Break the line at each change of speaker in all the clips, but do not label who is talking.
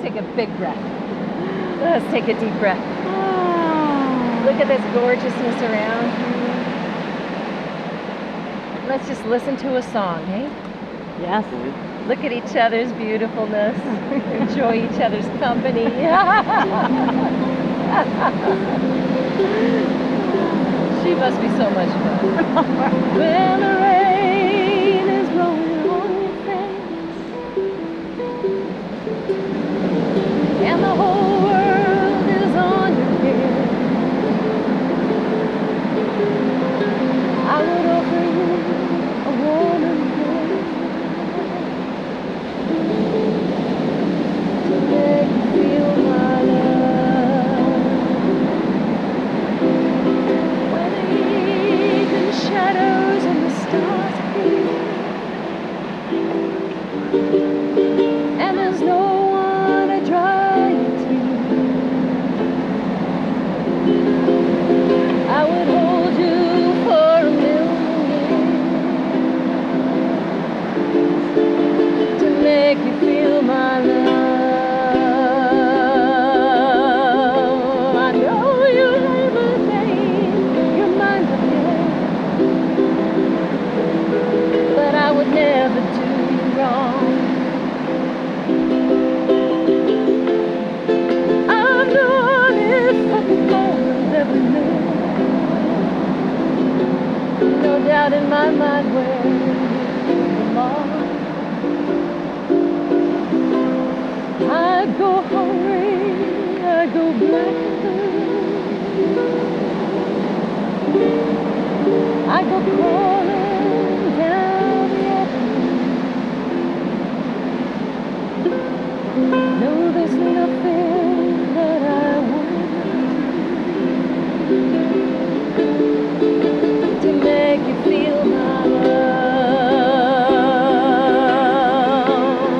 take a big breath. Let's take a deep breath. Look at this gorgeousness around you. Let's just listen to a song, eh?
Yes.
Look at each other's beautifulness. Enjoy each other's company. She must be so much fun. When the rain is blowing on your face and the whole world is on your head, I would offer you a warm embrace to make you feel my love. When the evening shadows and the stars appear, and there's no one to dry your tears, I would hold you for a million years to make you feel my love. I know you labor pain, your mind's a but I would never do you wrong. I'm the honest fucking moment every minute. No doubt in my mind where you belong. I go hungry, I go black and blue. I go crawling down the avenue. No, there's nothing that I wouldn't do to make you feel my love.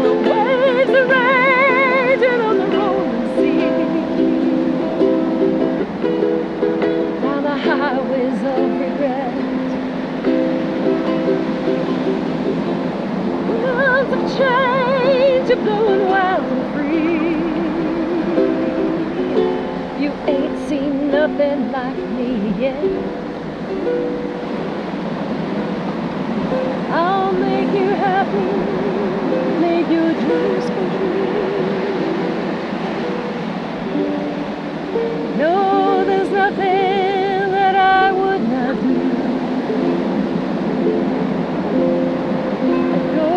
The waves are raging on the rolling sea, down the highways of regret. Winds of change are blowing wild and free. You ain't seen nothing like me yet. I'll make you happy, make your dreams come true. No, there's nothing that I would not do. I'd go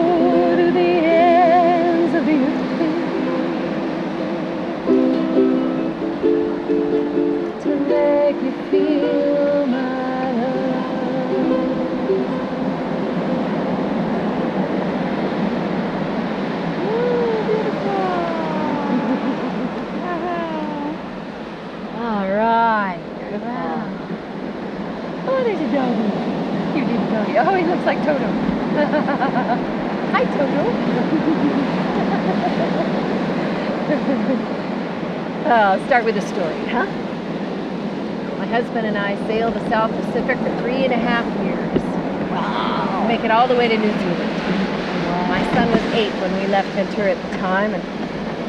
to the ends of the earth to make you feel my love. Ooh, beautiful. All right. Wow. Oh, there's a doggy. Cute little doggy. Oh, he looks like Toto. Hi, Toto. I'll start with a story, huh? My husband and I sailed the South Pacific for 3.5 years. Wow. Make it all the way to New Zealand. Wow. My son was 8 when we left Ventura at the time, and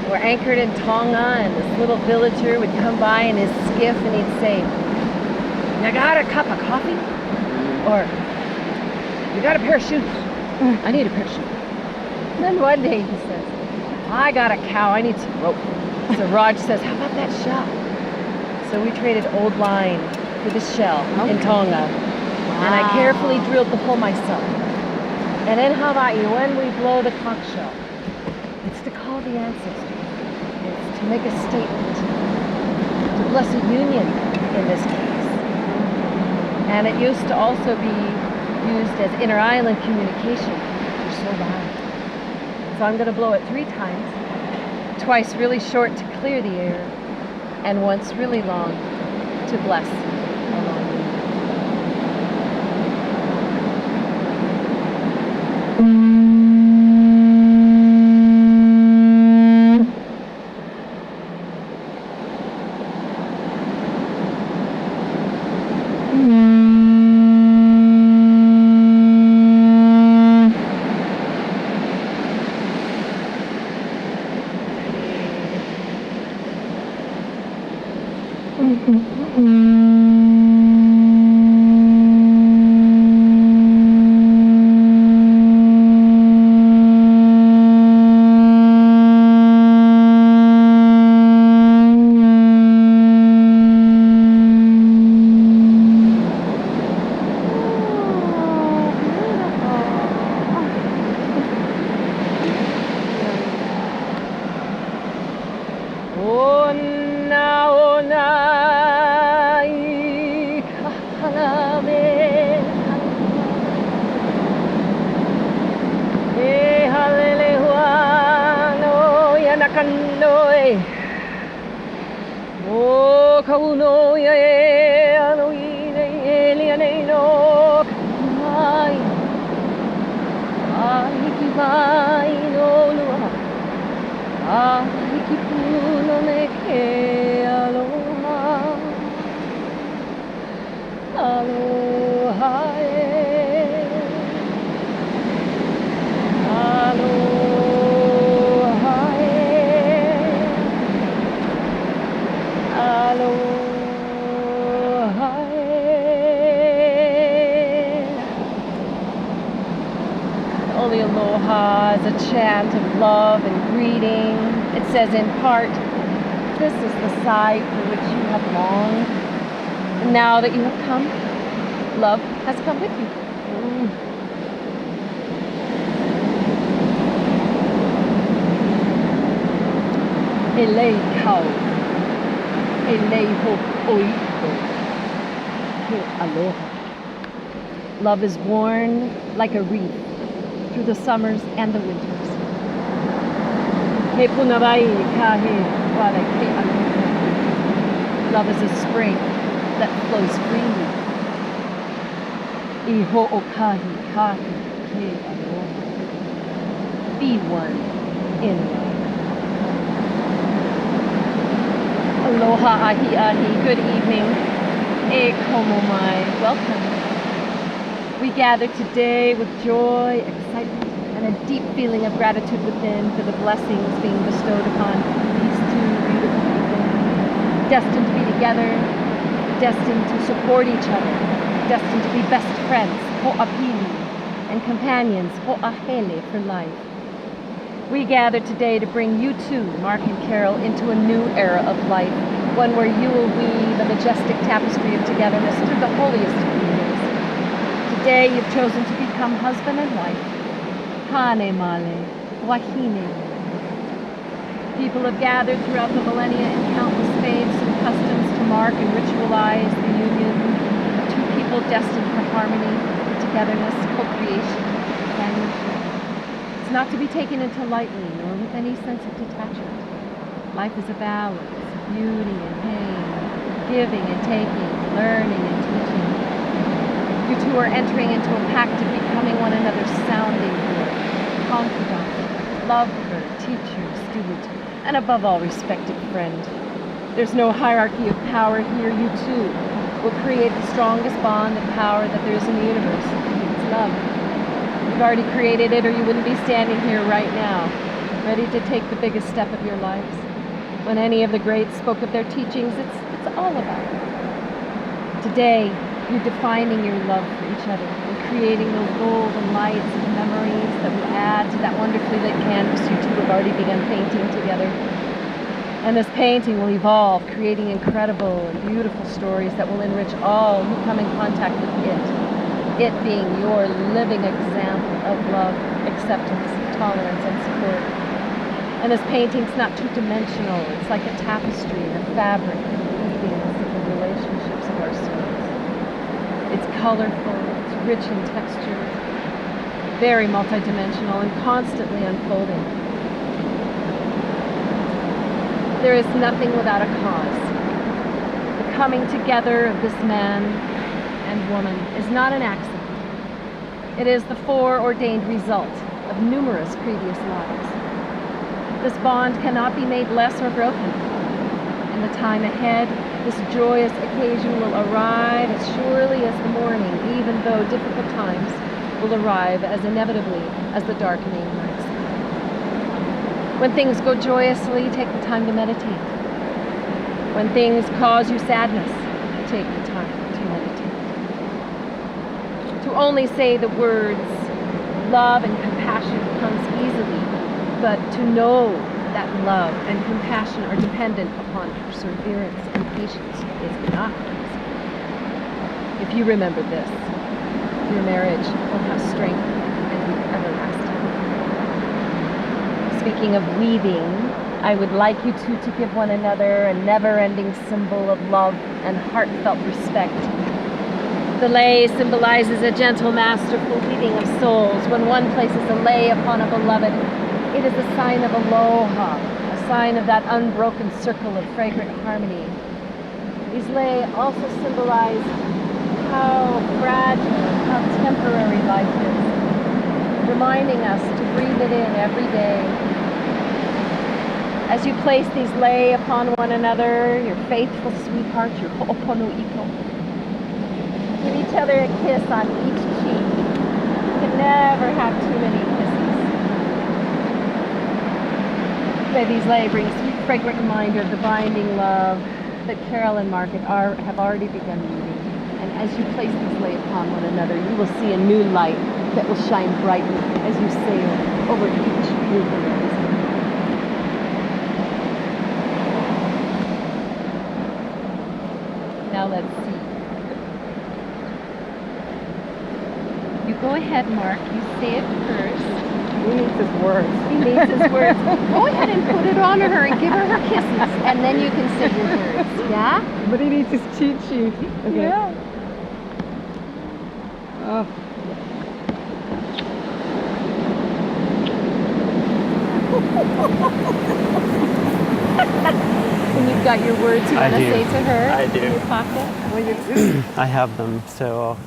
we're anchored in Tonga, and this little villager would come by in his skiff and he'd say, "You got a cup of coffee?" Or, "You got a pair of shoes?" "I need a pair of shoes." And then one day he says, "I got a cow, I need some rope." So Raj says, "How about that shell?" So we traded old line for this shell in Tonga. Wow. And I carefully drilled the hole myself. And then how about you, when we blow the conch shell, it's to call the ancestors. It's to make a statement, to bless a union in this case. And it used to also be used as inter-island communication for so long. So I'm going to blow it 3 times, twice really short to clear the air, and once really long to bless a long Holy aloha is a chant of love and greeting. It says in part, this is the side for which you have longed. And now that you have come, love has come with you. Elei kau, elei ho oiko, ke aloha. Love is worn like a wreath through the summers and the winters. He punawai kahe wale ke aloha. Love is a spring that flows freely. Iho o kahi kahi ke aloha. Be one in love. Aloha ahi ahi, good evening. E komo mai, welcome. We gather today with joy, excitement, and a deep feeling of gratitude within for the blessings being bestowed upon these two beautiful people, destined to be together, destined to support each other, destined to be best friends, ho'apili, and companions, ho'ahele, for life. We gather today to bring you two, Mark and Carol, into a new era of life, one where you will weave a majestic tapestry of togetherness through the holiest of unions. Today you've chosen to become husband and wife. Hane male, wahine. People have gathered throughout the millennia in countless faiths and customs to mark and ritualize the union of two people destined for harmony, togetherness, co-creation, companionship. It's not to be taken into lightly, nor with any sense of detachment. Life is a balance of beauty and pain, giving and taking, learning and teaching. You two are entering into a pact of becoming one another's sounding board, confidant, lover, teacher, student, and above all, respected friend. There's no hierarchy of power here. You two will create the strongest bond of power that there is in the universe. It's love. You've already created it, or you wouldn't be standing here right now, ready to take the biggest step of your lives. When any of the greats spoke of their teachings, it's all about it. Today, you're defining your love for each other and creating those golden lights and memories that will add to that wonderfully lit canvas you two have already begun painting together. And this painting will evolve, creating incredible and beautiful stories that will enrich all who come in contact with it. It being your living example of love, acceptance, tolerance, and support. And this painting's not two-dimensional. It's like a tapestry, a fabric, weaving the relationships of our souls. It's colorful, it's rich in texture, very multidimensional and constantly unfolding. There is nothing without a cause. The coming together of this man and woman is not an accident. It is the foreordained result of numerous previous lives. This bond cannot be made less or broken. In the time ahead, this joyous occasion will arrive as surely as the morning, even though difficult times will arrive as inevitably as the darkening night sky. When things go joyously, take the time to meditate. When things cause you sadness, take the time to meditate. To only say the words, love and compassion comes easily, but to know that love and compassion are dependent upon perseverance and patience is not easy. If you remember this, your marriage will have strength and be everlasting. Speaking of weaving, I would like you two to give one another a never-ending symbol of love and heartfelt respect. The lei symbolizes a gentle, masterful weaving of souls. When one places a lei upon a beloved, it is a sign of aloha, a sign of that unbroken circle of fragrant harmony. These lei also symbolize how fragile, how temporary life is, reminding us to breathe it in every day. As you place these lei upon one another, your faithful sweetheart, your ho'opono'iko, give each other a kiss on each cheek. You can never have too many kisses. May these lei bring a sweet, fragrant reminder of the binding love that Carol and Margaret have already begun weaving. And as you place these lei upon one another, you will see a new light that will shine brightly as you sail over each new horizon. Now let's see. You go ahead, Mark. You say it first.
He needs his words.
He needs his words. Go ahead and put it on her and give her her kisses, and then you can say your words. Yeah?
But he needs his cheat sheet. Okay.
Yeah.
Oh.
And you've got your words you want to say to her?
I do.
In your pocket?
I have them, so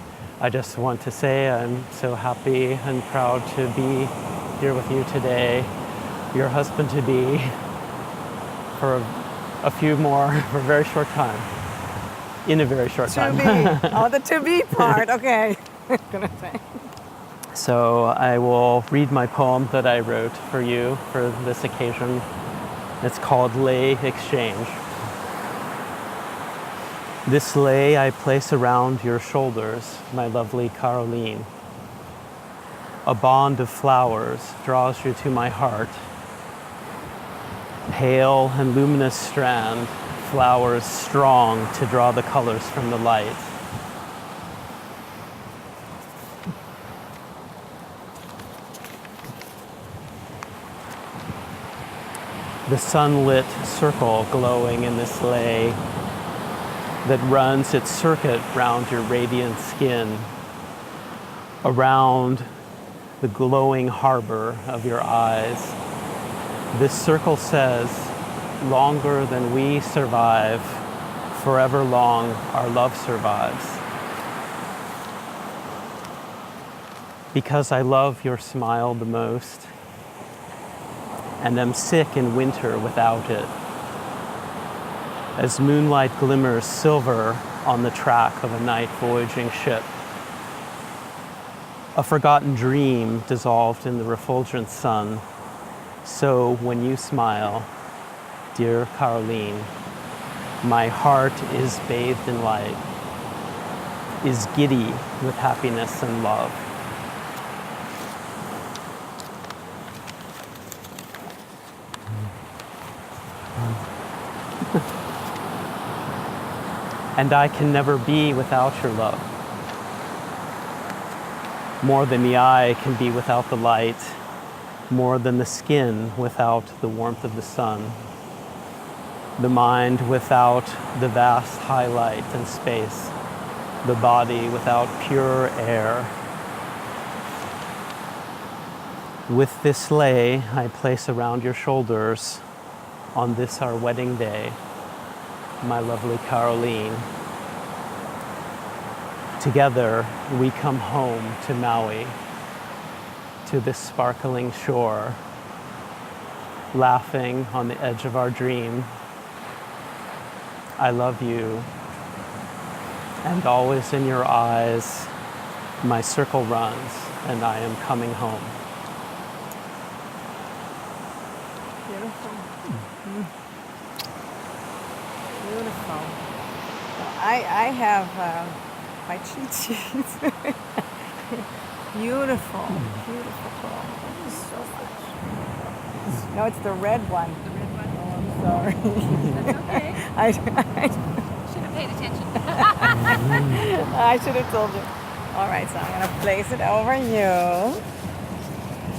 I just want to say I'm so happy and proud to be here with you today, your husband-to-be, for a few more, for a very short time, in a very short time.
Oh, the to be part, okay. Gonna say.
So I will read my poem that I wrote for you for this occasion. It's called Lei Exchange. This lei I place around your shoulders, my lovely Carolien. A bond of flowers draws you to my heart. Pale and luminous strand, flowers strong to draw the colors from the light. The sunlit circle glowing in this lei that runs its circuit round your radiant skin, around the glowing harbor of your eyes. This circle says, longer than we survive, forever long our love survives. Because I love your smile the most, and am sick in winter without it. As moonlight glimmers silver on the track of a night voyaging ship. A forgotten dream dissolved in the refulgent sun. So when you smile, dear Carolien, my heart is bathed in light, is giddy with happiness and love. And I can never be without your love. More than the eye can be without the light, more than the skin without the warmth of the sun, the mind without the vast highlight and space, the body without pure air. With this lei I place around your shoulders on this our wedding day, my lovely Carolien. Together we come home to Maui, to this sparkling shore, laughing on the edge of our dream. I love you, and always in your eyes my circle runs, and I am coming home.
Beautiful. Beautiful. I have my cheat sheets. Beautiful, beautiful poem. Thank you so much. No, it's the red one.
The red one?
Oh, I'm sorry.
That's okay.
I
Should have paid attention.
I should have told you. All right, so I'm going to place it over you.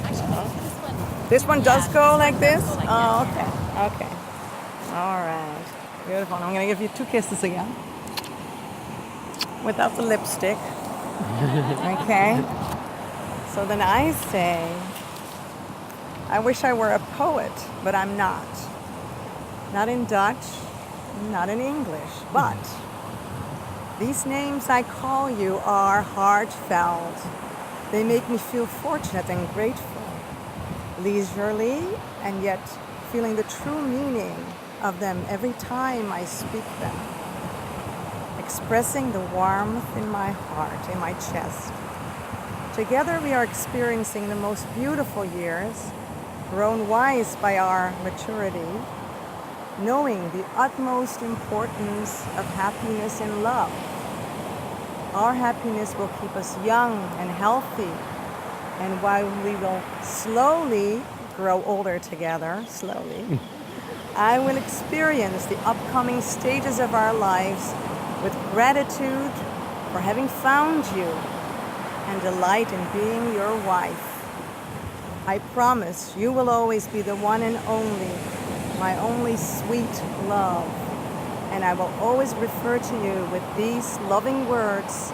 Actually, this one.
This one does
Yeah,
go
this
like
one
this?
does go like
Oh,
that,
okay. Okay. All right. Beautiful. And I'm going to give you 2 kisses again. Without the lipstick. Okay. So then I say, I wish I were a poet, but I'm not. Not in Dutch, not in English, but these names I call you are heartfelt. They make me feel fortunate and grateful, leisurely, and yet feeling the true meaning of them every time I speak them, expressing the warmth in my heart, in my chest. Together we are experiencing the most beautiful years, grown wise by our maturity, knowing the utmost importance of happiness and love. Our happiness will keep us young and healthy, and while we will slowly grow older together, slowly, I will experience the upcoming stages of our lives with gratitude for having found you and delight in being your wife. I promise you will always be the one and only, my only sweet love. And I will always refer to you with these loving words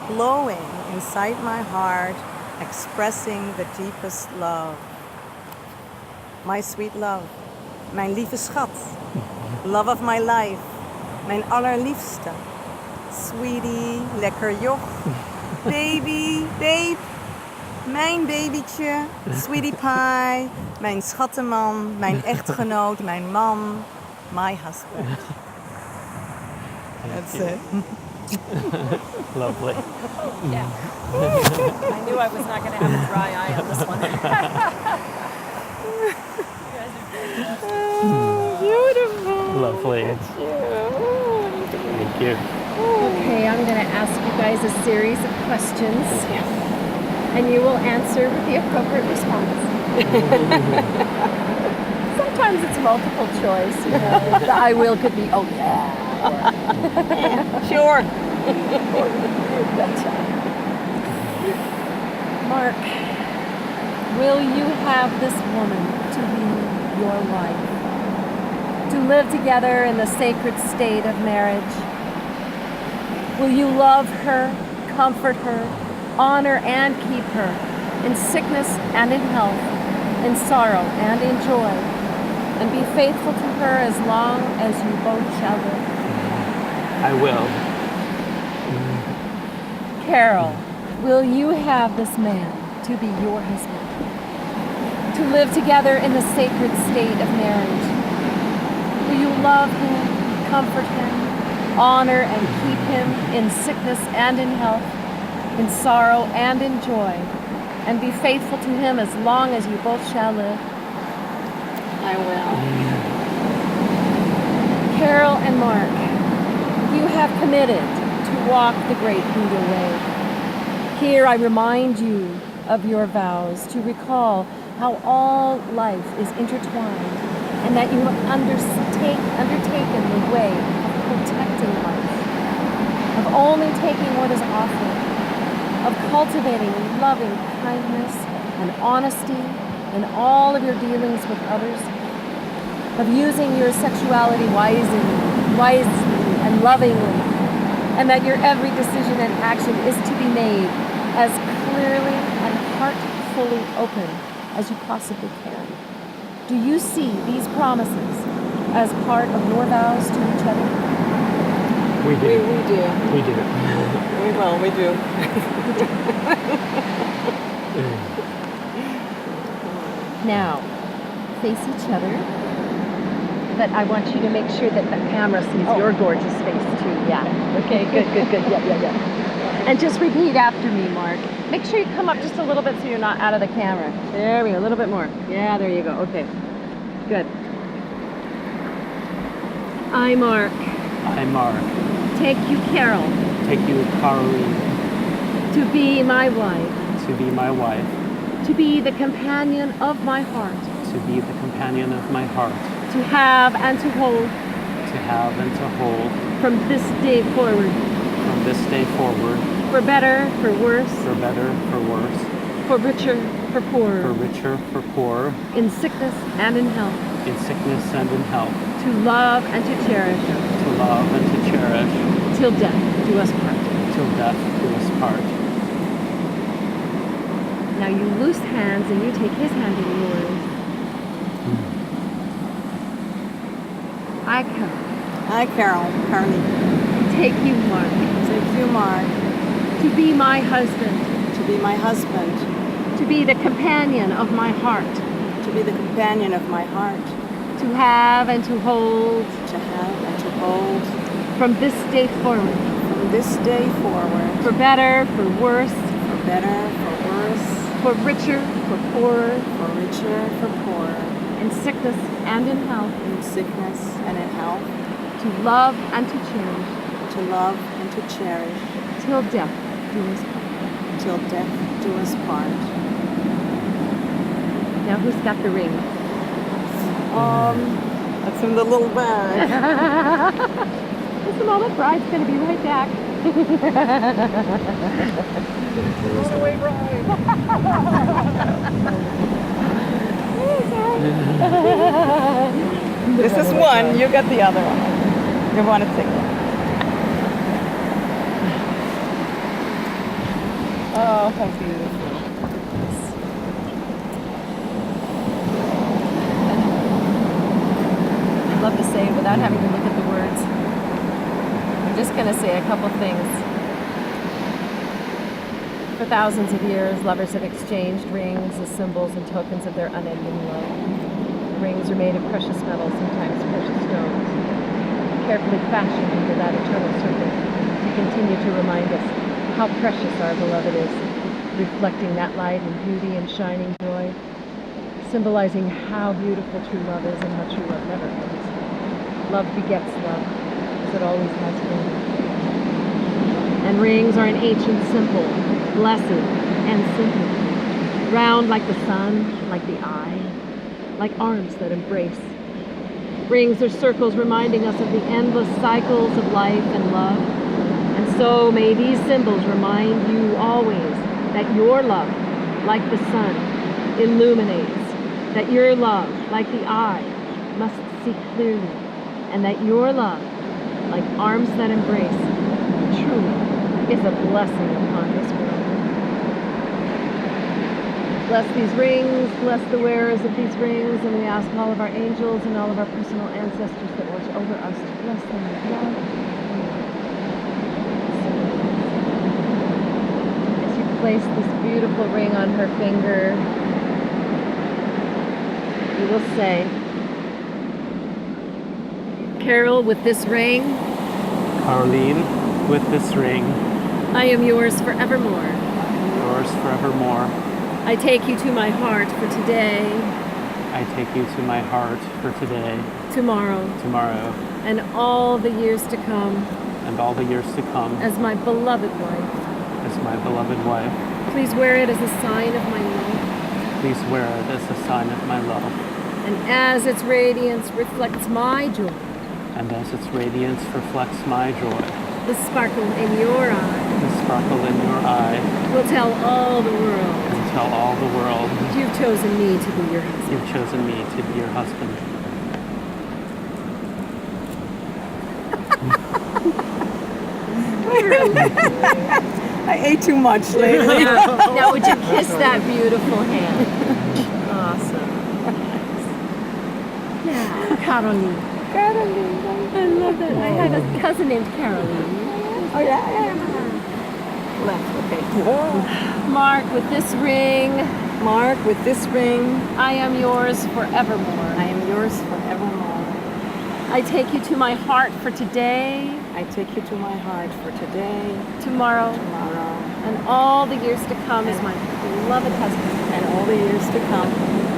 glowing inside my heart, expressing the deepest love. My sweet love, mijn lieve schat, love of my life, mijn allerliefste, sweetie, lekker joch, baby, babe, mijn babytje, sweetie pie, mijn schatteman, mijn echtgenoot, mijn man, my husband. That's it.
Lovely.
Yeah. I knew I was not going to have a dry eye on this one.
Beautiful.
Lovely. Thank you.
Okay, I'm going to ask you guys a series of questions, and you will answer with the appropriate response. Sometimes it's multiple choice. You know, the I will could be, oh yeah.
Sure.
Mark, will you have this woman to be your wife? To live together in the sacred state of marriage? Will you love her, comfort her, honor and keep her in sickness and in health, in sorrow and in joy, and be faithful to her as long as you both shall live?
I will.
Carol, will you have this man to be your husband? To live together in the sacred state of marriage? Will you love him, comfort him, honor and keep him in sickness and in health, in sorrow and in joy, and be faithful to him as long as you both shall live?
I will.
Carol and Mark, you have committed to walk the great Buddha way. Here I remind you of your vows, to recall how all life is intertwined, and that you have undertaken the way of protecting life, of only taking what is offered, of cultivating loving kindness and honesty in all of your dealings with others, of using your sexuality wisely and lovingly, and that your every decision and action is to be made as clearly and heartfully open as you possibly can. Do you see these promises as part of your vows to each other?
We do.
We do.
We do.
We do.
Now, face each other, but I want you to make sure that the camera sees your gorgeous face too. Yeah. Okay, good. Yeah. And just repeat after me, Mark. Make sure you come up just a little bit so you're not out of the camera. There we go, a little bit more. Yeah, there you go. Okay, good. I, Mark,
I, Mark,
take you, Carol,
take you, Carolien,
to be my wife,
to be my wife,
to be the companion of my heart,
to be the companion of my heart,
to have and to hold
to have and to hold
from this day forward,
from this day forward,
for better, for worse,
for better, for worse,
for richer, for
for
poorer,
richer, for poorer,
in sickness and in health,
in sickness and in health,
to love and to cherish,
to love and to cherish,
till death do us part.
till death do us part.
Now you loose hands and you take his hand in yours. I come.
I, Carolien,
Take you, Mark,
take you, Mark,
to be my husband,
to be my husband,
to be the companion of my heart,
to be the companion of my heart,
to have and to hold
to have and to hold
from this day forward,
from this day forward,
for better, for worse,
for better, for worse,
for richer, for poorer,
for richer, for poorer,
in sickness and in health,
in sickness and in health,
to love and to cherish,
to love and to cherish,
till death do us part.
till death do us part.
Now who's got the ring?
That's in the little bag.
Just a moment, bride's gonna be right back.
Runaway bride. This is one, you got the other one. You want to take it. Oh, how beautiful.
I'd love to say it without having to look at the words. I'm just going to say a couple things. For thousands of years, lovers have exchanged rings as symbols and tokens of their unending love. Rings are made of precious metals, sometimes precious stones, carefully fashioned into that eternal circle to continue to remind us how precious our beloved is, reflecting that light and beauty and shining joy, symbolizing how beautiful true love is and how true love never ends. Love begets love, as it always has been. And rings are an ancient symbol, blessed and simple, round like the sun, like the eye, like arms that embrace. Rings are circles reminding us of the endless cycles of life and love. And so may these symbols remind you always that your love, like the sun, illuminates, that your love, like the eye, must see clearly, and that your love, like arms that embrace, truly is a blessing upon this world. Bless these rings, bless the wearers of these rings, and we ask all of our angels and all of our personal ancestors that watch over us to bless them with love. As you place this beautiful ring on her finger, you will say, Carol, with this ring,
Carolien, with this ring,
I am yours forevermore.
yours forevermore.
I take you to my heart for today,
I take you to my heart for today,
tomorrow,
tomorrow,
and all the years to come
and all the years to come
as my beloved wife.
as my beloved wife.
Please wear it as a sign of my love.
Please wear it as a sign of my love.
And as its radiance reflects my joy,
And as its radiance reflects my joy,
the sparkle in your eye
the sparkle in your eye
will tell all the world
and tell all the world
you've chosen me to be your husband.
you've chosen me to be your husband.
I ate too much lately.
Now would you kiss that beautiful hand? Awesome. Now, Carolien. I love that. I have a cousin named Carolien.
Oh, yeah. Left, okay.
Mark, with this ring,
Mark, with this ring,
I am yours forevermore.
I am yours forevermore.
I take you to my heart for today,
I take you to my heart for today,
tomorrow,
tomorrow,
and all the years to come as my beloved husband.
and all the years to come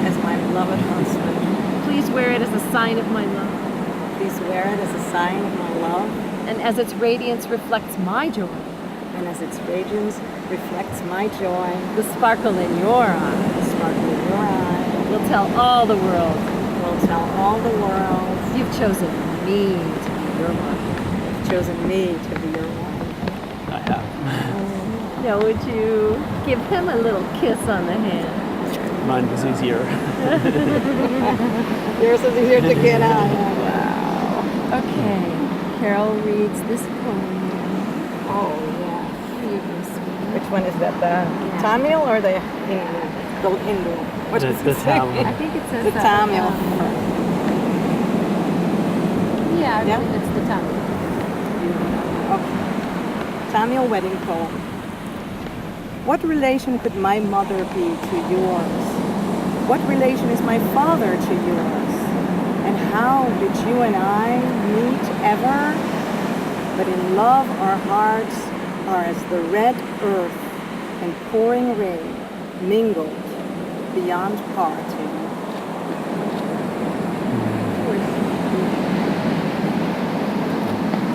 as my beloved husband.
Please wear it as a sign of my love.
Please wear it as a sign of my love,
And as its radiance reflects my joy,
and as its radiance reflects my joy,
the sparkle in your eye
the sparkle in your eye
will tell all the world
will tell all the world
you've chosen me to be your wife.
you've chosen me to be your wife.
I have.
Now would you give him a little kiss on the hand?
Mine was easier.
Yours is easier to get out.
Okay, Carol reads this poem.
Oh, yeah.
You can speak.
Which one is that? The Tamil or the Hindu? The Hindu. What
The-
does
the
it say?
Tamil.
I think it says
The
that.
Tamil.
Yeah, I
Yeah?
believe it's the Tamil.
Okay. Tamil wedding poem. What relation could my mother be to yours? What relation is my father to yours? And how did you and I meet ever? But in love our hearts are as the red earth and pouring rain mingled beyond parting.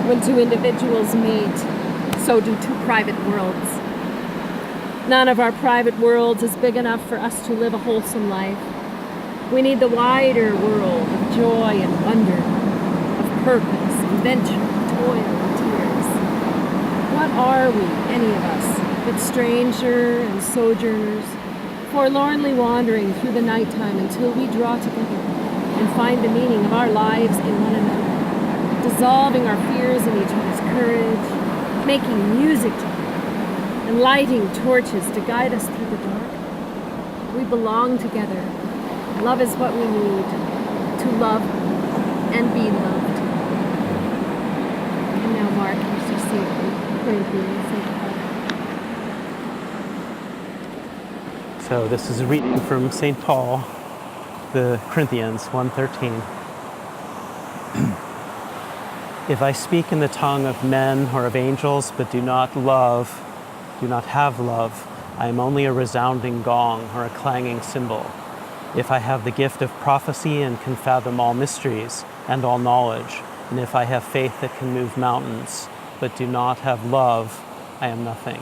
When two individuals meet, so do two private worlds. None of our private worlds is big enough for us to live a wholesome life. We need the wider world of joy and wonder, of purpose, invention, toil, and tears. What are we, any of us, but stranger and sojourners, forlornly wandering through the nighttime until we draw together and find the meaning of our lives in one another, dissolving our fears in each other's courage, making music together, and lighting torches to guide us through the dark. We belong together. Love is what we need, to love and be loved. And now, Mark, you should see Corinthians.
So this is a reading from St. Paul, the Corinthians 1:13. If I speak in the tongue of men or of angels, but do not have love, I am only a resounding gong or a clanging cymbal. If I have the gift of prophecy and can fathom all mysteries and all knowledge, and if I have faith that can move mountains, but do not have love, I am nothing.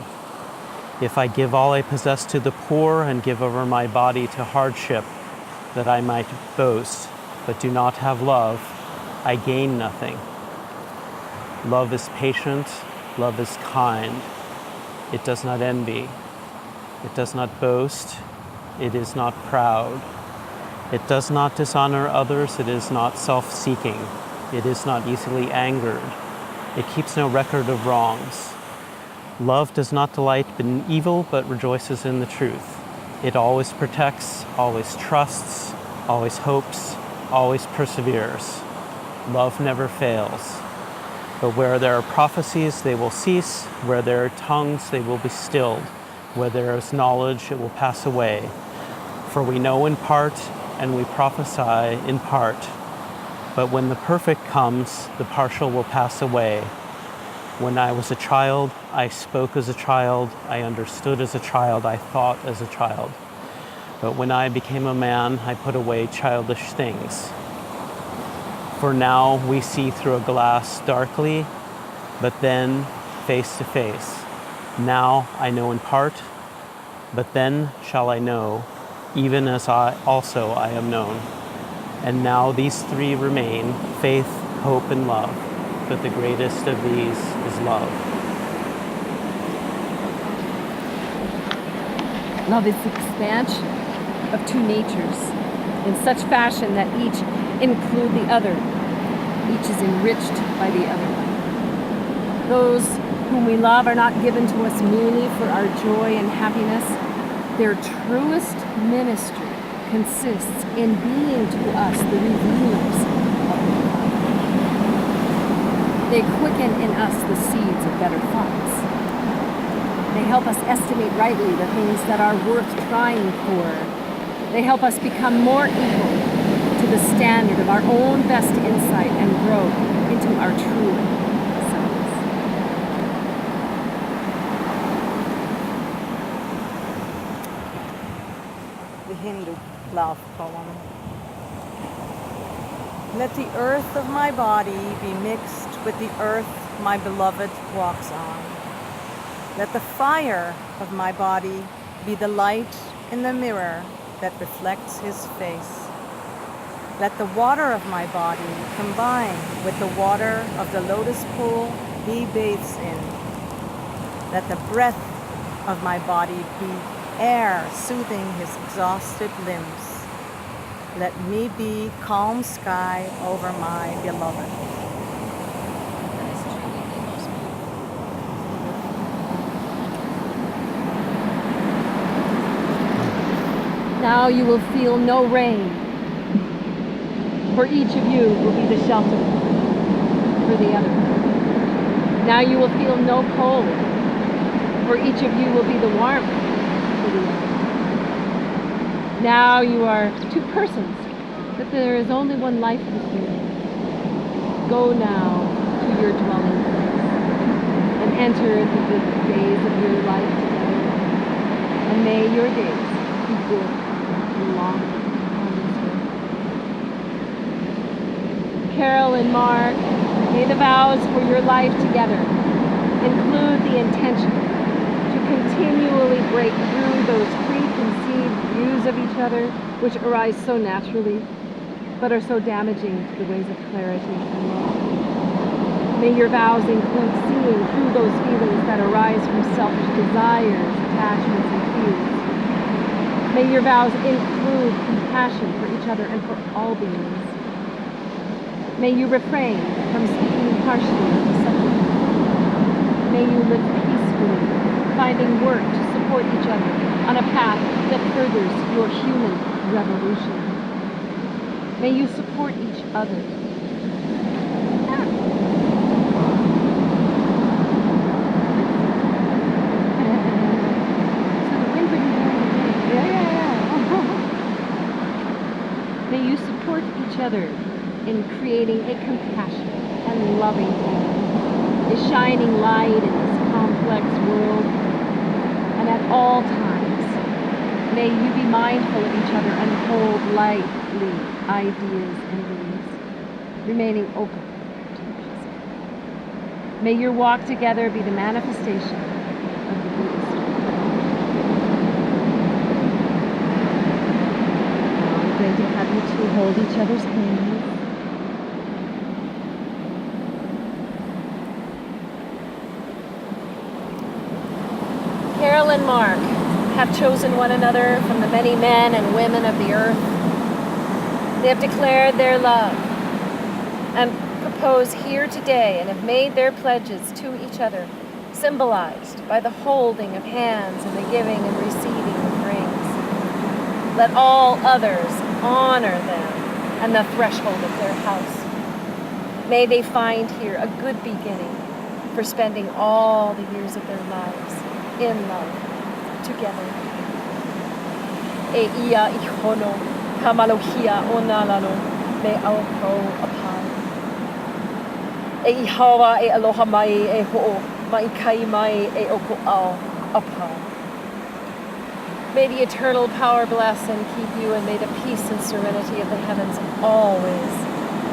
If I give all I possess to the poor and give over my body to hardship, that I might boast, but do not have love, I gain nothing. Love is patient, love is kind. It does not envy. It does not boast. It is not proud. It does not dishonor others. It is not self-seeking. It is not easily angered. It keeps no record of wrongs. Love does not delight in evil, but rejoices in the truth. It always protects, always trusts, always hopes, always perseveres. Love never fails. But where there are prophecies, they will cease. Where there are tongues, they will be stilled. Where there is knowledge, it will pass away. For we know in part, and we prophesy in part. But when the perfect comes, the partial will pass away. When I was a child, I spoke as a child, I understood as a child, I thought as a child. But when I became a man, I put away childish things. For now we see through a glass darkly, but then face to face. Now I know in part, but then shall I know, even as I am known. And now these three remain, faith, hope, and love. But the greatest of these is love.
Love is the expansion of two natures in such fashion that each include the other. Each is enriched by the other one. Those whom we love are not given to us merely for our joy and happiness. Their truest ministry consists in being to us the revealers of love. They quicken in us the seeds of better thoughts. They help us estimate rightly the things that are worth trying for. They help us become more equal to the standard of our own best insight and grow into our true selves.
The Hindu love poem. Let the earth of my body be mixed with the earth my beloved walks on. Let the fire of my body be the light in the mirror that reflects his face. Let the water of my body combine with the water of the lotus pool he bathes in. Let the breath of my body be air soothing his exhausted limbs. Let me be calm sky over my beloved.
Now you will feel no rain, for each of you will be the shelter for the other. Now you will feel no cold, for each of you will be the warmth for the other. Now you are two persons, but there is only one life between you. Go now to your dwelling place and enter into the days of your life together, and may your days be good and long on this earth. Carol and Mark, may the vows for your life together include the intention to continually break through those preconceived views of each other which arise so naturally but are so damaging to the ways of clarity and love. May your vows include seeing through those feelings that arise from selfish desires, attachments, and fears. May your vows include compassion for each other and for all beings. May you refrain from speaking harshly to someone. May you live peacefully, finding work to support each other on a path that furthers your human revolution. May you support each other. May you support each other in creating a compassionate and loving home, a shining light in this complex world. And at all times, may you be mindful of each other and hold lightly ideas and beliefs, remaining open to the possible. May your walk together be the manifestation of the Buddhist. I'm going to have you two hold each other's hands. Carol and Mark have chosen one another from the many men and women of the earth. They have declared their love and propose here today and have made their pledges to each other, symbolized by the holding of hands and the giving and receiving of rings. Let all others honor them and the threshold of their house. May they find here a good beginning for spending all the years of their lives in love together. E ia ihono kamalohia onalano me auho apai. E ihawa e aloha mai e ho'o mai kai mai e oko ao apai. May the eternal power bless and keep you, and may the peace and serenity of the heavens always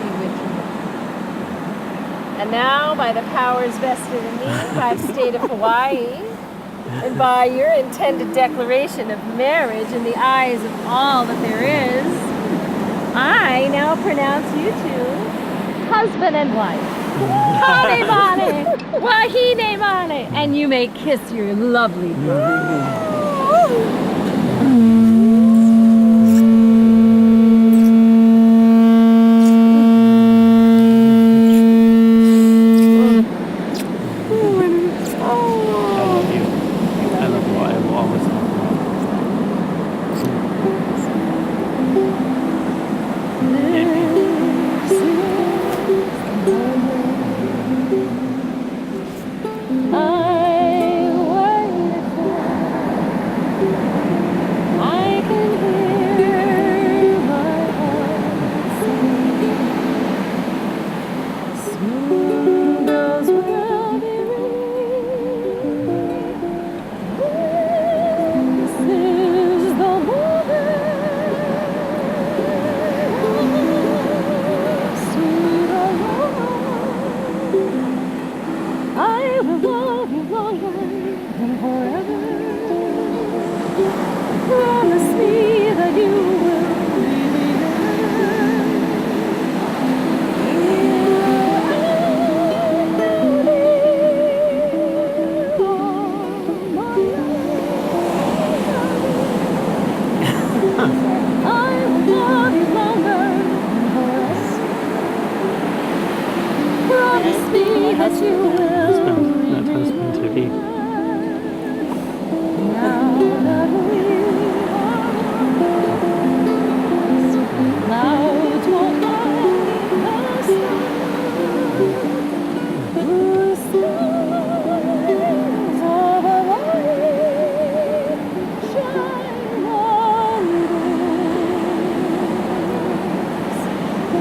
be with you. And now, by the powers vested in me by the state of Hawaii, and by your intended declaration of marriage in the eyes of all that there is, I now pronounce you two husband and wife. Hane mane, wahine mane, and you may kiss your lovely bride. I waited for
promise me that you will
That husband to be.
now that we are clouds won't hide the sun. Blue skies of a light shine on this,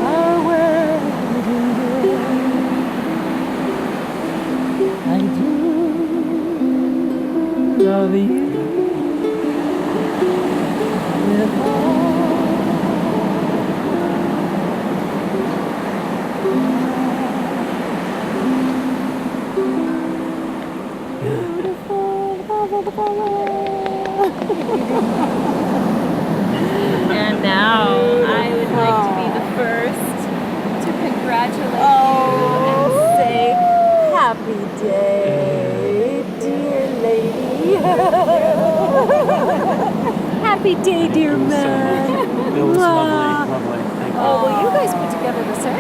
our wedding day. I do love you with all And now I would like to be the first to congratulate you and say happy day, dear lady. Happy day, dear
Thank you so
man.
much. It was lovely, lovely. Thank you.
Oh, well, you guys put together the ceremony.